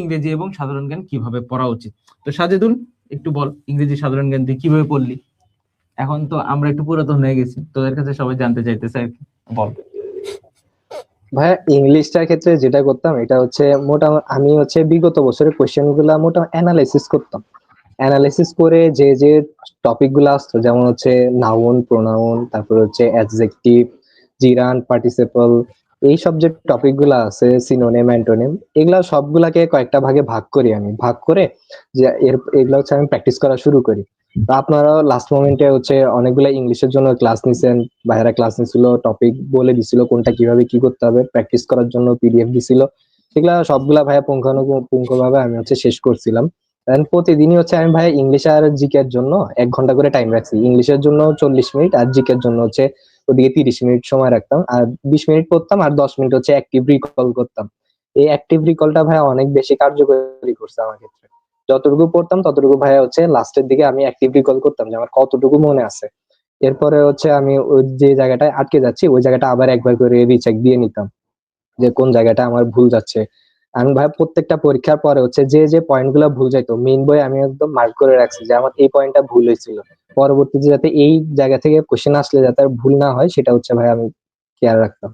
ইংরেজি এবং সাধারণ জ্ঞান কিভাবে পড়া উচিত। তো সাজেদুল, একটু বল ইংরেজি সাধারণ জ্ঞান তুই কিভাবে পড়লি? এখন তো আমরা একটু পুরাতন হয়ে গেছি, তোদের কাছে সবাই জানতে চাইতেছে আর কি, বল। ভাইয়া ইংলিশটার ক্ষেত্রে যেটা করতাম এটা হচ্ছে আমি হচ্ছে বিগত বছরের কোয়েশ্চেন গুলা অ্যানালাইসিস করতাম। অ্যানালাইসিস করে যে যে টপিক গুলো আসতো, যেমন হচ্ছে নাউন, প্রোনাউন, তারপর হচ্ছে অ্যাডজেক্টিভ, জিরান্ড, পার্টিসিপল, এইসব যে টপিক গুলা আছে, সিনোনিম, অ্যান্টোনিম, এগুলা সবগুলাকে কয়েকটা ভাগে ভাগ করি। আমি ভাগ করে যে এগুলা হচ্ছে আমি প্র্যাকটিস করা শুরু করি। তো আপনারাও লাস্ট মোমেন্টে হচ্ছে অনেকগুলা ইংলিশের জন্য ক্লাস নিছেন, ভাইয়েরা ক্লাস নিছিল, টপিক বলে দিছিল কোনটা কিভাবে কি করতে হবে, প্র্যাকটিস করার জন্য পিডিএফ দিছিল। সেগুলা সবগুলা ভাইয়া পুঙ্খানুপুঙ্খ ভাবে আমি হচ্ছে শেষ করছিলাম। প্রতিদিনই হচ্ছে আমি ভাই ইংলিশ আর জিকে এর জন্য 1 ঘন্টা করে টাইম রাখছি। ইংলিশের জন্য 40 মিনিট আর জিকে এর জন্য হচ্ছে ওদিকে 30 মিনিট সময় রাখতাম, আর 20 মিনিট পড়তাম, আর 10 মিনিট হচ্ছে অ্যাক্টিভ রিকল করতাম। এই অ্যাক্টিভ রিকলটা ভাই অনেক বেশি কার্যকরী করছে আমার ক্ষেত্রে। যতটুকু পড়তাম ততটুকু ভাই হচ্ছে লাস্টের দিকে আমি অ্যাক্টিভ রিকল করতাম যে আমার কতটুকু মনে আছে। এরপরে হচ্ছে আমি ওই যে জায়গাটায় আটকে যাচ্ছি ওই জায়গাটা আবার একবার করে রিচেক দিয়ে নিতাম যে কোন জায়গাটা আমার ভুল যাচ্ছে। আমি ভাই প্রত্যেকটা পরীক্ষার পরে হচ্ছে যে যে পয়েন্ট গুলো ভুল যাইতো মেইন বই আমি একদম মার্ক করে রাখছি যে আমার এই পয়েন্টটা ভুল হয়েছিল, পরবর্তীতে যাতে এই জায়গা থেকে কোশ্চেন আসলে যাতে আর ভুল না হয় সেটা হচ্ছে ভাই আমি খেয়াল রাখতাম।